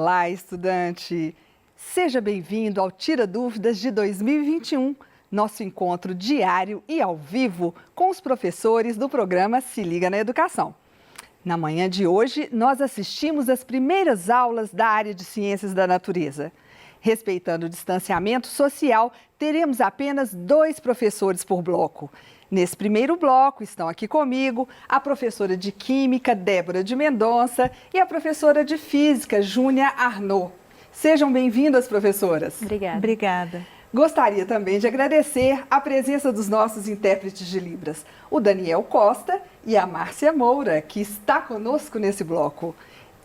Olá, estudante! Seja bem-vindo ao Tira Dúvidas de 2021, nosso encontro diário e ao vivo com os professores do programa Se Liga na Educação. Na manhã de hoje, nós assistimos às primeiras aulas da área de Ciências da Natureza. Respeitando o distanciamento social, teremos apenas 2 professores por bloco. Nesse primeiro bloco estão aqui comigo a professora de Química, Débora de Mendonça, e a professora de Física, Júnia Arnaud. Sejam bem-vindas, professoras. Obrigada. Obrigada. Gostaria também de agradecer a presença dos nossos intérpretes de Libras, o Daniel Costa e a Márcia Moura, que está conosco nesse bloco.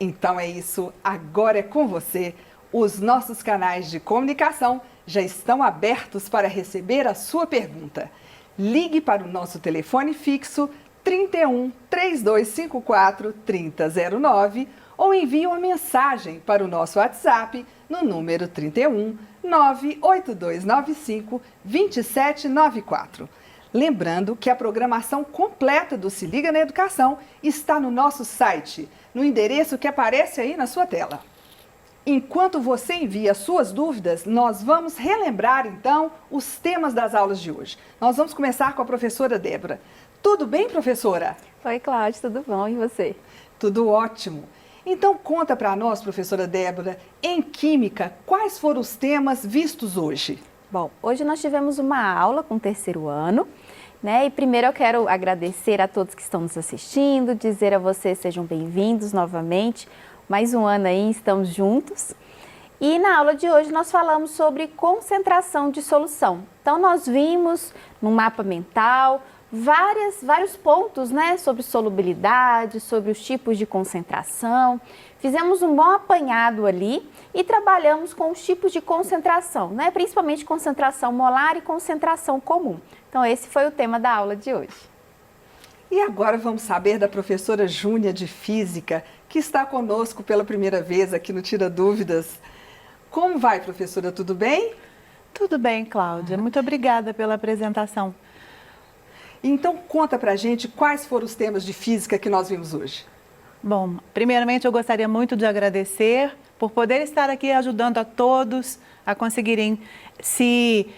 Então é isso, agora é com você. Os nossos canais de comunicação já estão abertos para receber a sua pergunta. Ligue para o nosso telefone fixo 31 3254 3009 ou envie uma mensagem para o nosso WhatsApp no número 31 98295 2794. Lembrando que a programação completa do Se Liga na Educação está no nosso site, no endereço que aparece aí na sua tela. Enquanto você envia suas dúvidas, nós vamos relembrar, então, os temas das aulas de hoje. Nós vamos começar com a professora Débora. Tudo bem, professora? Oi, Cláudia, tudo bom? E você? Tudo ótimo. Então, conta para nós, professora Débora, em Química, quais foram os temas vistos hoje? Bom, hoje nós tivemos uma aula com o 3º ano, né? E primeiro eu quero agradecer a todos que estão nos assistindo, dizer a vocês sejam bem-vindos novamente. Mais um ano aí, estamos juntos. E na aula de hoje nós falamos sobre concentração de solução. Então nós vimos no mapa mental vários pontos, né, sobre solubilidade, sobre os tipos de concentração. Fizemos um bom apanhado ali e trabalhamos com os tipos de concentração, né, principalmente concentração molar e concentração comum. Então esse foi o tema da aula de hoje. E agora vamos saber da professora Júnia de Física, que está conosco pela primeira vez aqui no Tira Dúvidas. Como vai, professora? Tudo bem? Tudo bem, Cláudia. Muito obrigada pela apresentação. Então, conta pra gente quais foram os temas de física que nós vimos hoje. Bom, primeiramente eu gostaria muito de agradecer por poder estar aqui ajudando a todos a conseguirem se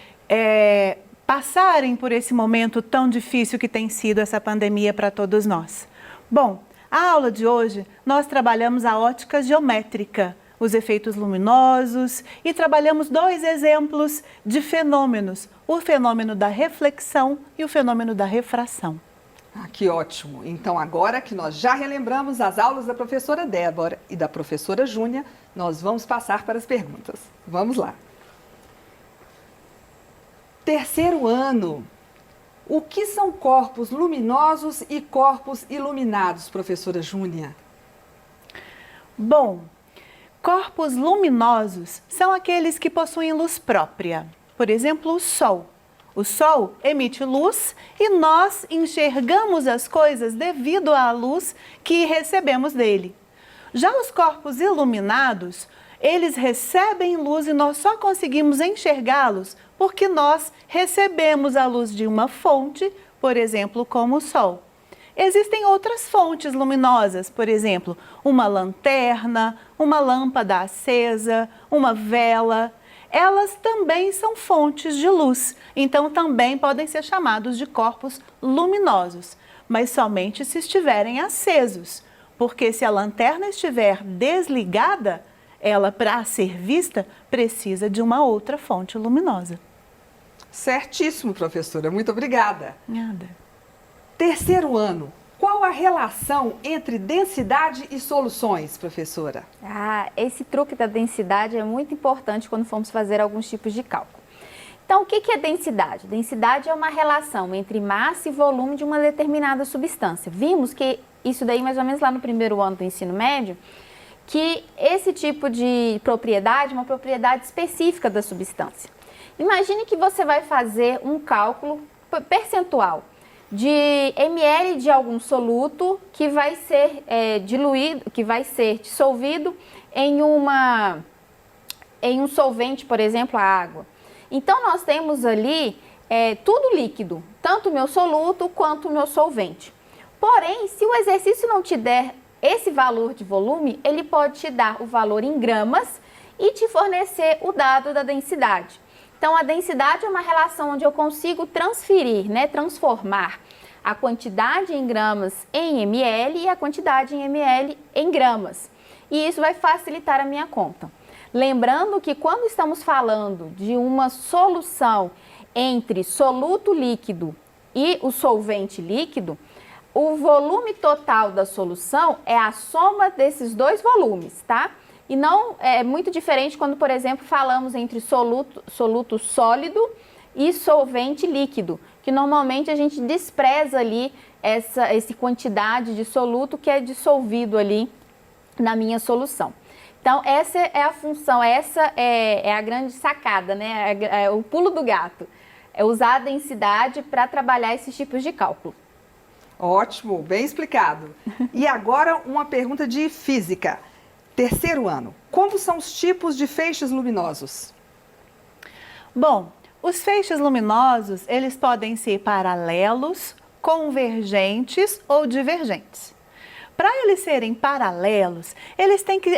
passarem por esse momento tão difícil que tem sido essa pandemia para todos nós. Bom, a aula de hoje nós trabalhamos a ótica geométrica, os efeitos luminosos e trabalhamos 2 exemplos de fenômenos, o fenômeno da reflexão e o fenômeno da refração. Ah, que ótimo! Então agora que nós já relembramos as aulas da professora Débora e da professora Júnia, nós vamos passar para as perguntas. Vamos lá! 3º ano. O que são corpos luminosos e corpos iluminados, professora Júnia? Bom, corpos luminosos são aqueles que possuem luz própria. Por exemplo, o Sol. O Sol emite luz e nós enxergamos as coisas devido à luz que recebemos dele. Já os corpos iluminados, eles recebem luz e nós só conseguimos enxergá-los porque nós recebemos a luz de uma fonte, por exemplo, como o Sol. Existem outras fontes luminosas, por exemplo, uma lanterna, uma lâmpada acesa, uma vela. Elas também são fontes de luz, então também podem ser chamados de corpos luminosos, mas somente se estiverem acesos, porque se a lanterna estiver desligada, ela, para ser vista, precisa de uma outra fonte luminosa. Certíssimo, professora. Muito obrigada. Nada. 3º ano. Qual a relação entre densidade e soluções, professora? Esse truque da densidade é muito importante quando formos fazer alguns tipos de cálculo. Então, o que é densidade? Densidade é uma relação entre massa e volume de uma determinada substância. Vimos que isso daí, mais ou menos lá no 1º ano do ensino médio, que esse tipo de propriedade é uma propriedade específica da substância. Imagine que você vai fazer um cálculo percentual de ml de algum soluto que vai ser diluído, que vai ser dissolvido em um solvente, por exemplo, a água. Então, nós temos ali tudo líquido, tanto o meu soluto quanto o meu solvente. Porém, se o exercício não te der esse valor de volume, ele pode te dar o valor em gramas e te fornecer o dado da densidade. Então, a densidade é uma relação onde eu consigo transferir, né, transformar a quantidade em gramas em ml e a quantidade em ml em gramas. E isso vai facilitar a minha conta. Lembrando que quando estamos falando de uma solução entre soluto líquido e o solvente líquido, o volume total da solução é a soma desses dois volumes, tá? E não é muito diferente quando, por exemplo, falamos entre soluto sólido e solvente líquido, que normalmente a gente despreza ali essa quantidade de soluto que é dissolvido ali na minha solução. Então, essa é a função, essa é a grande sacada, né? É o pulo do gato. É usar a densidade para trabalhar esses tipos de cálculo. Ótimo, bem explicado. E agora uma pergunta de física. Terceiro ano, como são os tipos de feixes luminosos? Bom, os feixes luminosos, eles podem ser paralelos, convergentes ou divergentes. Para eles serem paralelos,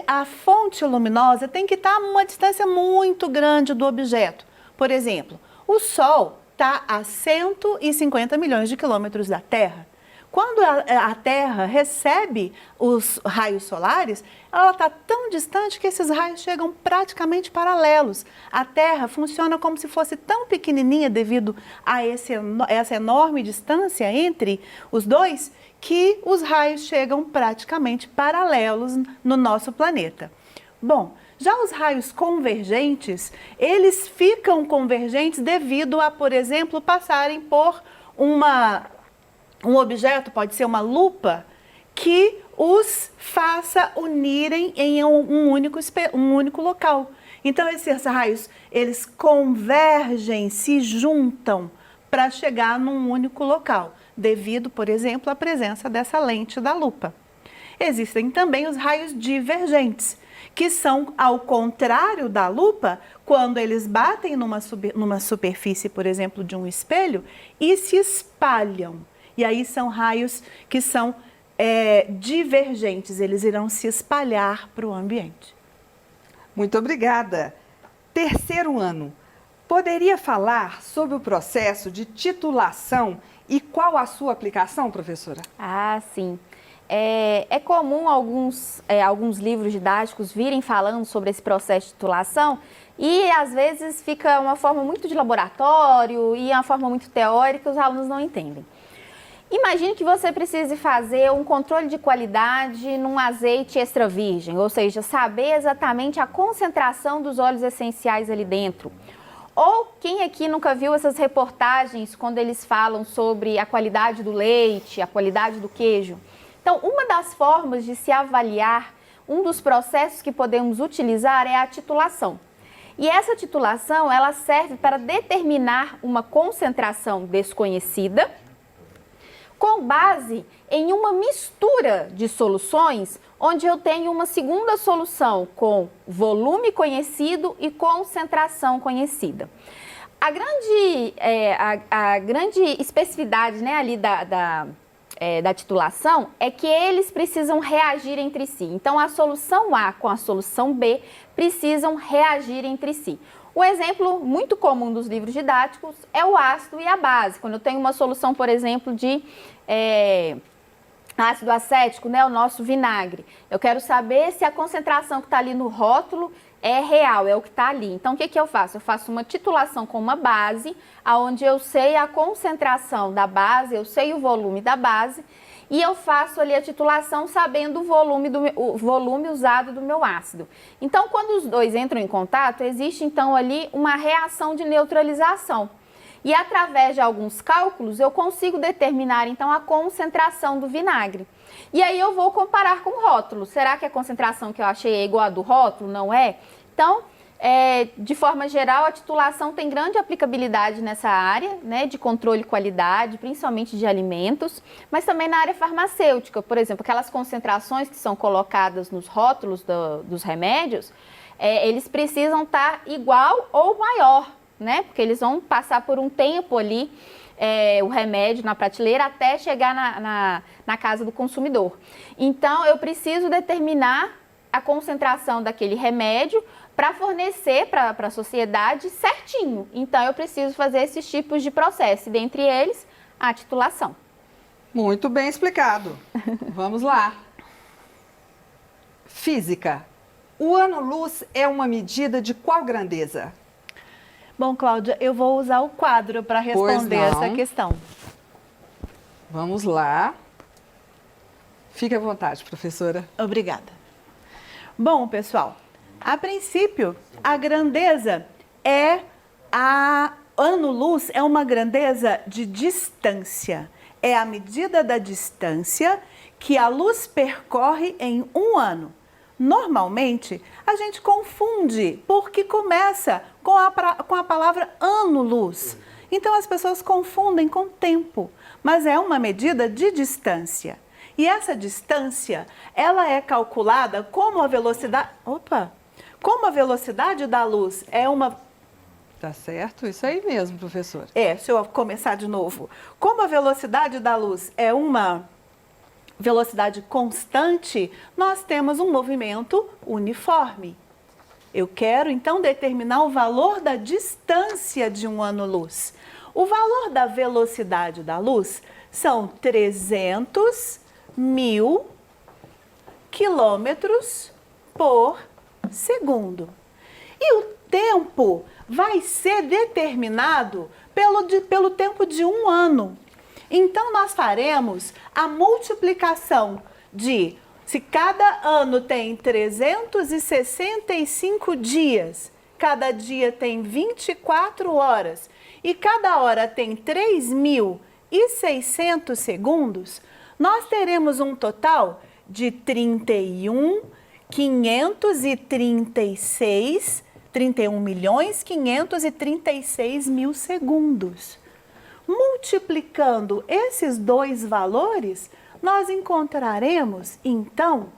a fonte luminosa tem que estar a uma distância muito grande do objeto. Por exemplo, o Sol está a 150 milhões de quilômetros da Terra. Quando a Terra recebe os raios solares, ela está tão distante que esses raios chegam praticamente paralelos. A Terra funciona como se fosse tão pequenininha devido a essa enorme distância entre os dois, que os raios chegam praticamente paralelos no nosso planeta. Bom, já os raios convergentes, eles ficam convergentes devido a, por exemplo, passarem por um objeto, pode ser uma lupa, que os faça unirem em um único local. Então, esses raios, eles convergem, se juntam para chegar num único local, devido, por exemplo, à presença dessa lente da lupa. Existem também os raios divergentes, que são ao contrário da lupa, quando eles batem numa superfície, por exemplo, de um espelho, e se espalham. E aí são raios que são divergentes, eles irão se espalhar para o ambiente. Muito obrigada. Terceiro ano, poderia falar sobre o processo de titulação e qual a sua aplicação, professora? Ah, sim. É comum alguns livros didáticos virem falando sobre esse processo de titulação e às vezes fica uma forma muito de laboratório e uma forma muito teórica, os alunos não entendem. Imagine que você precise fazer um controle de qualidade num azeite extra virgem, ou seja, saber exatamente a concentração dos óleos essenciais ali dentro. Ou quem aqui nunca viu essas reportagens quando eles falam sobre a qualidade do leite, a qualidade do queijo? Então, uma das formas de se avaliar, um dos processos que podemos utilizar é a titulação. E essa titulação, ela serve para determinar uma concentração desconhecida com base em uma mistura de soluções, onde eu tenho uma segunda solução com volume conhecido e concentração conhecida. A grande especificidade, né, ali da titulação é que eles precisam reagir entre si. Então, a solução A com a solução B precisam reagir entre si. O exemplo muito comum dos livros didáticos é o ácido e a base. Quando eu tenho uma solução, por exemplo, de ácido acético, né, o nosso vinagre, eu quero saber se a concentração que está ali no rótulo é real, é o que está ali. Então, o que eu faço? Eu faço uma titulação com uma base, onde eu sei a concentração da base, eu sei o volume da base, e eu faço ali a titulação sabendo o volume usado do meu ácido. Então, quando os dois entram em contato, existe então ali uma reação de neutralização. E através de alguns cálculos, eu consigo determinar então a concentração do vinagre. E aí eu vou comparar com o rótulo. Será que a concentração que eu achei é igual a do rótulo? Não é? Então, de forma geral, a titulação tem grande aplicabilidade nessa área, né, de controle de qualidade, principalmente de alimentos, mas também na área farmacêutica. Por exemplo, aquelas concentrações que são colocadas nos rótulos dos remédios, eles precisam estar igual ou maior, né, porque eles vão passar por um tempo ali o remédio na prateleira até chegar na casa do consumidor. Então, eu preciso determinar a concentração daquele remédio para fornecer para a sociedade certinho. Então, eu preciso fazer esses tipos de processo, e dentre eles, a titulação. Muito bem explicado. Vamos lá. Física. O ano-luz é uma medida de qual grandeza? Bom, Cláudia, eu vou usar o quadro para responder essa questão. Vamos lá. Fique à vontade, professora. Obrigada. Bom, pessoal, a princípio, a grandeza ano-luz é uma grandeza de distância. É a medida da distância que a luz percorre em um ano. Normalmente, a gente confunde porque começa com a palavra ano-luz. Então, as pessoas confundem com tempo, mas é uma medida de distância. E essa distância, ela é calculada como a velocidade... Como a velocidade da luz é uma... Tá certo? Isso aí mesmo, professora. Se eu começar de novo. Como a velocidade da luz é uma velocidade constante, nós temos um movimento uniforme. Eu quero, então, determinar o valor da distância de um ano-luz. O valor da velocidade da luz são 300.000 quilômetros por segundo. E o tempo vai ser determinado pelo tempo de um ano. Então, nós faremos a multiplicação de, se cada ano tem 365 dias, cada dia tem 24 horas e cada hora tem 3.600 segundos, nós teremos um total de 31.536.000 segundos. Multiplicando esses dois valores, nós encontraremos, então,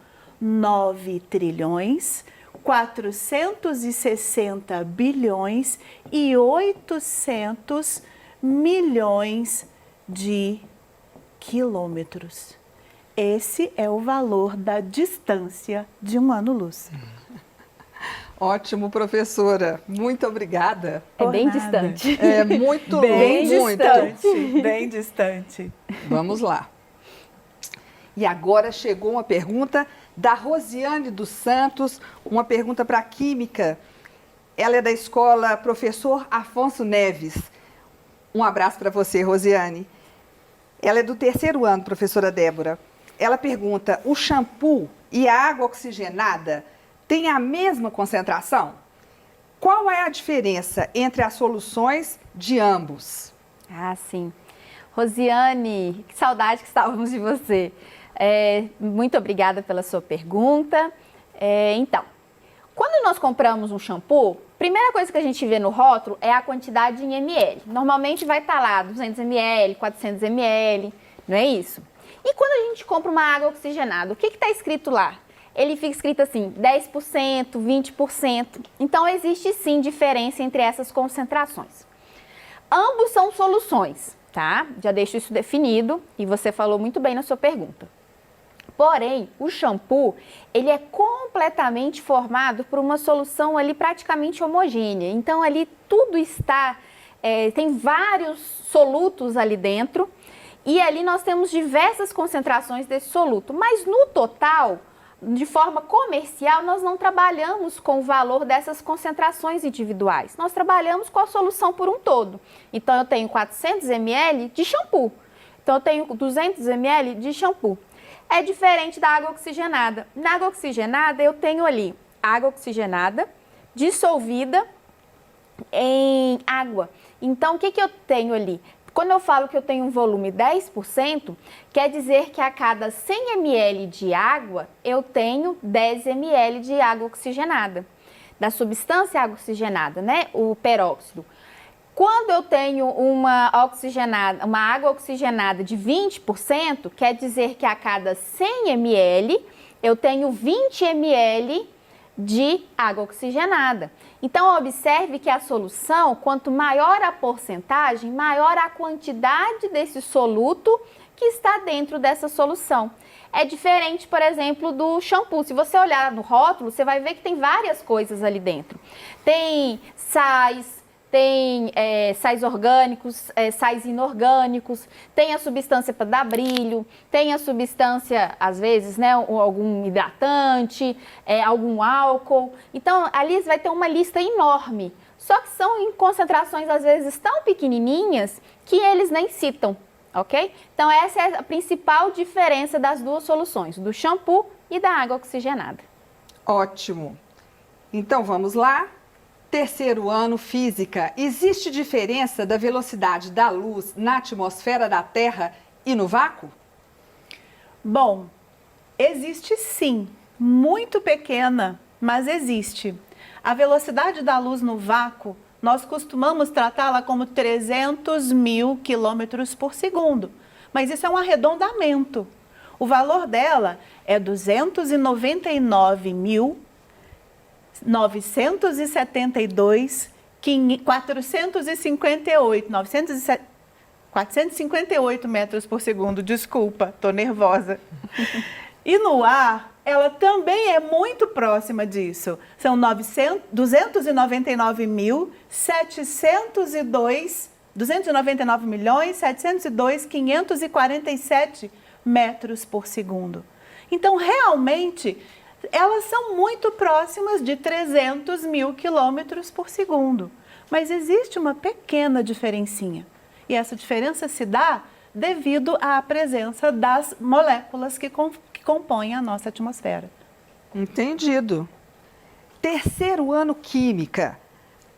9.460.800.000.000.000 de quilômetros. Esse é o valor da distância de um ano-luz. Ótimo, professora. Muito obrigada. É bem distante. É muito bem longe, distante, bem distante. Vamos lá. E agora chegou uma pergunta da Rosiane dos Santos, uma pergunta para Química. Ela é da escola Professor Afonso Neves. Um abraço para você, Rosiane. Ela é do 3º ano, professora Débora. Ela pergunta, o shampoo e a água oxigenada têm a mesma concentração? Qual é a diferença entre as soluções de ambos? Ah, sim. Rosiane, que saudade que estávamos de você. Muito obrigada pela sua pergunta. Então, quando nós compramos um shampoo, primeira coisa que a gente vê no rótulo é a quantidade em ml. Normalmente vai estar lá 200 ml, 400 ml, não é isso? E quando a gente compra uma água oxigenada, o que está escrito lá? Ele fica escrito assim, 10%, 20%. Então, existe sim diferença entre essas concentrações. Ambos são soluções, tá? Já deixo isso definido e você falou muito bem na sua pergunta. Porém, o shampoo, ele é completamente formado por uma solução ali praticamente homogênea. Então, ali tudo está, tem vários solutos ali dentro e ali nós temos diversas concentrações desse soluto. Mas no total, de forma comercial, nós não trabalhamos com o valor dessas concentrações individuais. Nós trabalhamos com a solução por um todo. Então, eu tenho 400 ml de shampoo. Então, eu tenho 200 ml de shampoo. É diferente da água oxigenada. Na água oxigenada, eu tenho ali água oxigenada dissolvida em água. Então, o que eu tenho ali? Quando eu falo que eu tenho um volume 10%, quer dizer que a cada 100 ml de água, eu tenho 10 ml de água oxigenada. Da substância água oxigenada, né? O peróxido. Quando eu tenho uma água oxigenada de 20%, quer dizer que a cada 100 ml eu tenho 20 ml de água oxigenada. Então, observe que a solução, quanto maior a porcentagem, maior a quantidade desse soluto que está dentro dessa solução. É diferente, por exemplo, do shampoo. Se você olhar no rótulo, você vai ver que tem várias coisas ali dentro. Tem sais, tem sais orgânicos, sais inorgânicos, tem a substância para dar brilho, tem a substância, às vezes, né, algum hidratante, algum álcool. Então, ali vai ter uma lista enorme. Só que são em concentrações, às vezes, tão pequenininhas que eles nem citam. Ok? Então, essa é a principal diferença das duas soluções, do shampoo e da água oxigenada. Ótimo. Então, vamos lá. Terceiro ano, física. Existe diferença da velocidade da luz na atmosfera da Terra e no vácuo? Bom, existe sim, muito pequena, mas existe. A velocidade da luz no vácuo, nós costumamos tratá-la como 300 mil quilômetros por segundo, mas isso é um arredondamento. O valor dela é 458 metros por segundo, desculpa, tô nervosa. E no ar, ela também é muito próxima disso. São 299.702.547 metros por segundo. Então, realmente, elas são muito próximas de 300 mil quilômetros por segundo. Mas existe uma pequena diferencinha. E essa diferença se dá devido à presença das moléculas que compõem a nossa atmosfera. Entendido. Terceiro ano, química.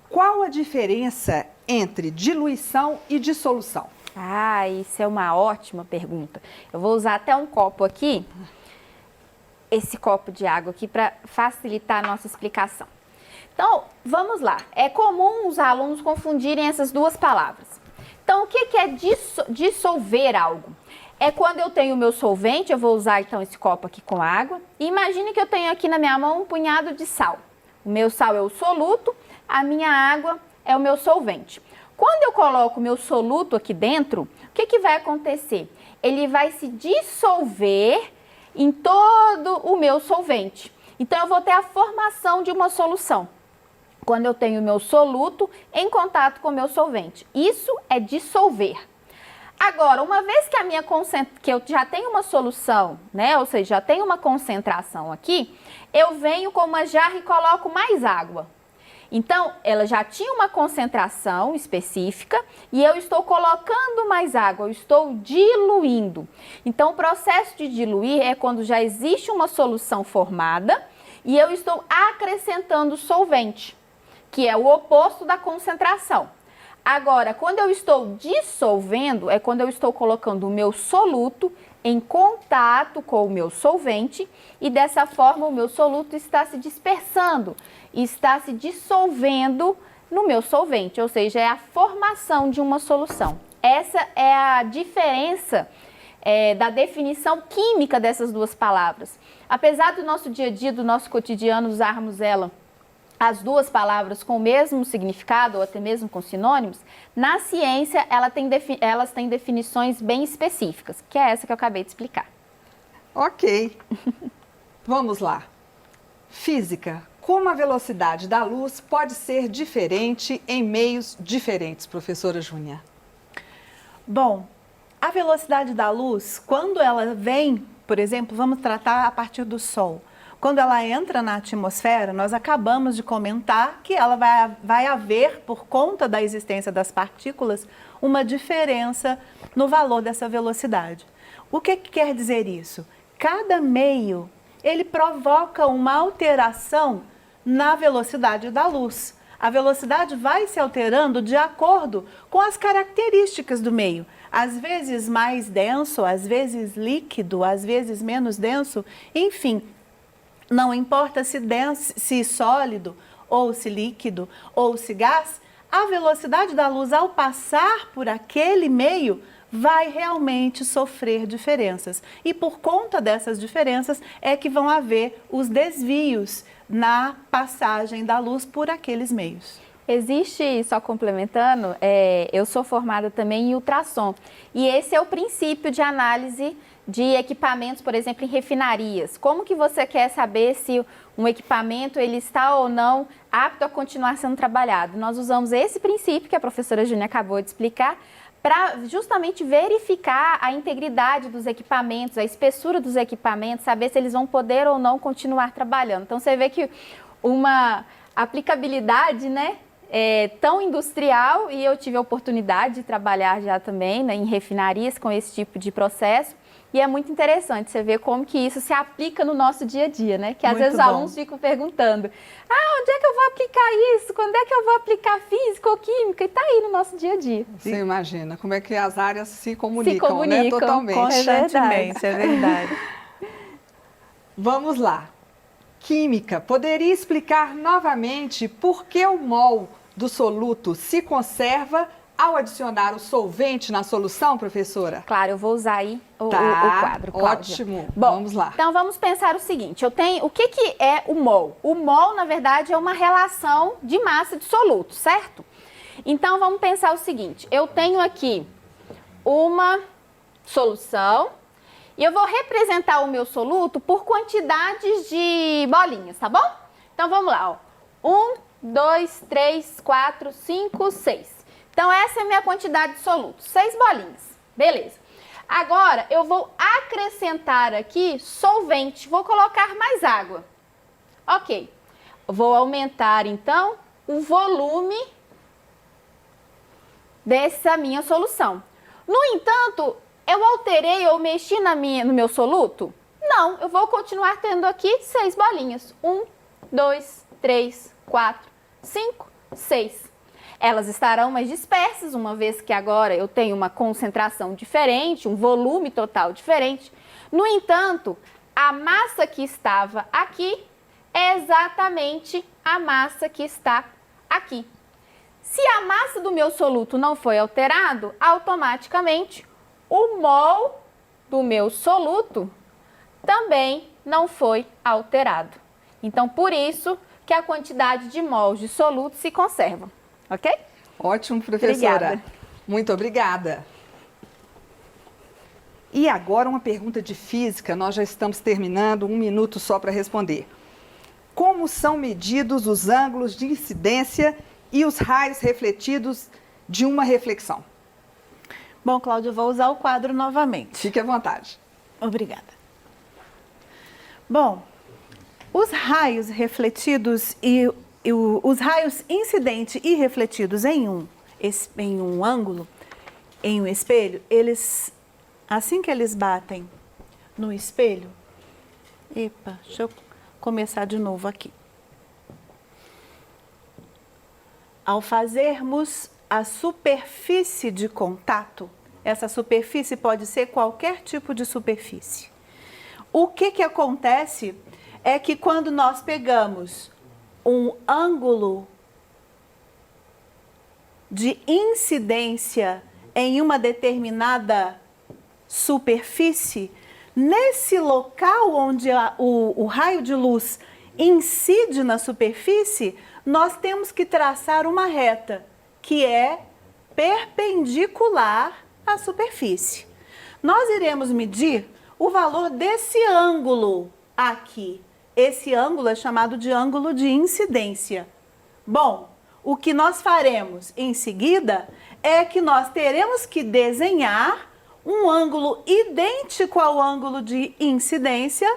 Qual a diferença entre diluição e dissolução? Ah, isso é uma ótima pergunta. Eu vou usar até um copo aqui, esse copo de água aqui, para facilitar a nossa explicação. Então, vamos lá. É comum os alunos confundirem essas duas palavras. Então, o que é dissolver algo? É quando eu tenho o meu solvente, eu vou usar então esse copo aqui com água, e imagine que eu tenho aqui na minha mão um punhado de sal. O meu sal é o soluto, a minha água é o meu solvente. Quando eu coloco o meu soluto aqui dentro, o que vai acontecer? Ele vai se dissolver em todo o meu solvente. Então, eu vou ter a formação de uma solução. Quando eu tenho o meu soluto em contato com o meu solvente. Isso é dissolver. Agora, uma vez que eu já tenho uma solução, né? Ou seja, já tenho uma concentração aqui, eu venho com uma jarra e coloco mais água. Então, ela já tinha uma concentração específica e eu estou colocando mais água, eu estou diluindo. Então, o processo de diluir é quando já existe uma solução formada e eu estou acrescentando solvente, que é o oposto da concentração. Agora, quando eu estou dissolvendo, é quando eu estou colocando o meu soluto em contato com o meu solvente e dessa forma o meu soluto está se dispersando, está se dissolvendo no meu solvente, ou seja, é a formação de uma solução. Essa é a diferença da definição química dessas duas palavras. Apesar do nosso dia a dia, do nosso cotidiano, usarmos as duas palavras com o mesmo significado ou até mesmo com sinônimos, na ciência elas têm definições bem específicas, que é essa que eu acabei de explicar. Ok. Vamos lá. Física. Como a velocidade da luz pode ser diferente em meios diferentes, professora Júnia? Bom, a velocidade da luz, quando ela vem, por exemplo, vamos tratar a partir do Sol. Quando ela entra na atmosfera, nós acabamos de comentar que ela vai haver, por conta da existência das partículas, uma diferença no valor dessa velocidade. O que quer dizer isso? Cada meio, ele provoca uma alteração na velocidade da luz. A velocidade vai se alterando de acordo com as características do meio. Às vezes mais denso, às vezes líquido, às vezes menos denso, enfim. Não importa se denso, se sólido, ou se líquido, ou se gás, a velocidade da luz ao passar por aquele meio vai realmente sofrer diferenças. E por conta dessas diferenças é que vão haver os desvios na passagem da luz por aqueles meios. Existe, só complementando, eu sou formada também em ultrassom. E esse é o princípio de análise de equipamentos, por exemplo, em refinarias. Como que você quer saber se um equipamento ele está ou não apto a continuar sendo trabalhado? Nós usamos esse princípio que a professora Júnia acabou de explicar para justamente verificar a integridade dos equipamentos, a espessura dos equipamentos, saber se eles vão poder ou não continuar trabalhando. Então, você vê que uma aplicabilidade, né, tão industrial, e eu tive a oportunidade de trabalhar já também, né, em refinarias com esse tipo de processo. E é muito interessante você ver como que isso se aplica no nosso dia a dia, né? Que às vezes os alunos ficam perguntando, onde é que eu vou aplicar isso? Quando é que eu vou aplicar física ou química? E tá aí no nosso dia a dia. Você imagina como é que as áreas se comunicam, né? Totalmente. Constantemente, é verdade. Vamos lá. Química, poderia explicar novamente por que o mol do soluto se conserva ao adicionar o solvente na solução, professora? Claro, eu vou usar aí o quadro, Cláudia. Ótimo. Bom, vamos lá. Então, vamos pensar o seguinte, o que é o mol? O mol, na verdade, é uma relação de massa de soluto, certo? Então, vamos pensar o seguinte, eu tenho aqui uma solução e eu vou representar o meu soluto por quantidades de bolinhas, tá bom? Então, vamos lá, ó. 1, 2, 3, 4, 5, 6. Então, essa é a minha quantidade de soluto, 6 bolinhas, beleza. Agora, eu vou acrescentar aqui solvente, vou colocar mais água. Ok, vou aumentar, então, o volume dessa minha solução. No entanto, eu alterei ou mexi no meu soluto? Não, eu vou continuar tendo aqui 6 bolinhas. 1, 2, 3, 4, 5, 6. Elas estarão mais dispersas, uma vez que agora eu tenho uma concentração diferente, um volume total diferente. No entanto, a massa que estava aqui é exatamente a massa que está aqui. Se a massa do meu soluto não foi alterado, automaticamente o mol do meu soluto também não foi alterado. Então, por isso que a quantidade de mols de soluto se conserva. Ok? Ótimo, professora. Obrigada. Muito obrigada. E agora uma pergunta de física, nós já estamos terminando, 1 minuto só para responder. Como são medidos os ângulos de incidência e os raios refletidos de uma reflexão? Bom, Cláudia, eu vou usar o quadro novamente. Fique à vontade. Obrigada. Bom, os raios refletidos os raios incidentes e refletidos em um ângulo, em um espelho, eles, assim que eles batem no espelho, deixa eu começar de novo aqui. Ao fazermos a superfície de contato, essa superfície pode ser qualquer tipo de superfície. O que acontece é que quando nós pegamos um ângulo de incidência em uma determinada superfície, nesse local onde o raio de luz incide na superfície, nós temos que traçar uma reta que é perpendicular à superfície. Nós iremos medir o valor desse ângulo aqui. Esse ângulo é chamado de ângulo de incidência. Bom, o que nós faremos em seguida é que nós teremos que desenhar um ângulo idêntico ao ângulo de incidência,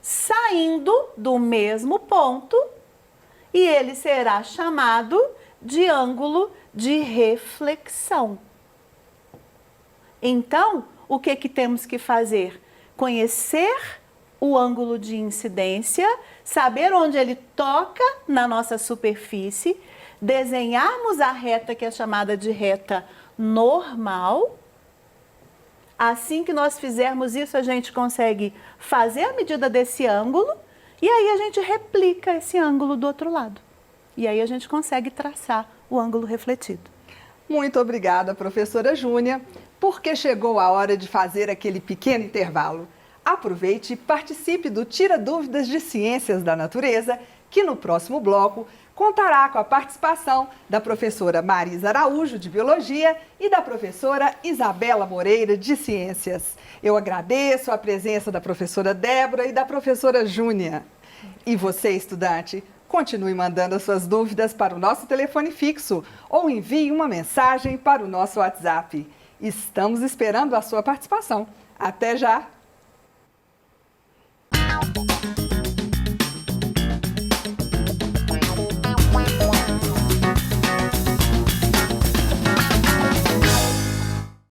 saindo do mesmo ponto, e ele será chamado de ângulo de reflexão. Então, o que temos que fazer? Conhecer o ângulo de incidência, saber onde ele toca na nossa superfície, desenharmos a reta que é chamada de reta normal. Assim que nós fizermos isso, a gente consegue fazer a medida desse ângulo e aí a gente replica esse ângulo do outro lado. E aí a gente consegue traçar o ângulo refletido. Muito obrigada, professora Júnia, porque chegou a hora de fazer aquele pequeno intervalo. Aproveite e participe do Tira Dúvidas de Ciências da Natureza, que no próximo bloco contará com a participação da professora Marisa Araújo, de Biologia, e da professora Isabela Moreira, de Ciências. Eu agradeço a presença da professora Débora e da professora Júnia. E você, estudante, continue mandando as suas dúvidas para o nosso telefone fixo ou envie uma mensagem para o nosso WhatsApp. Estamos esperando a sua participação. Até já!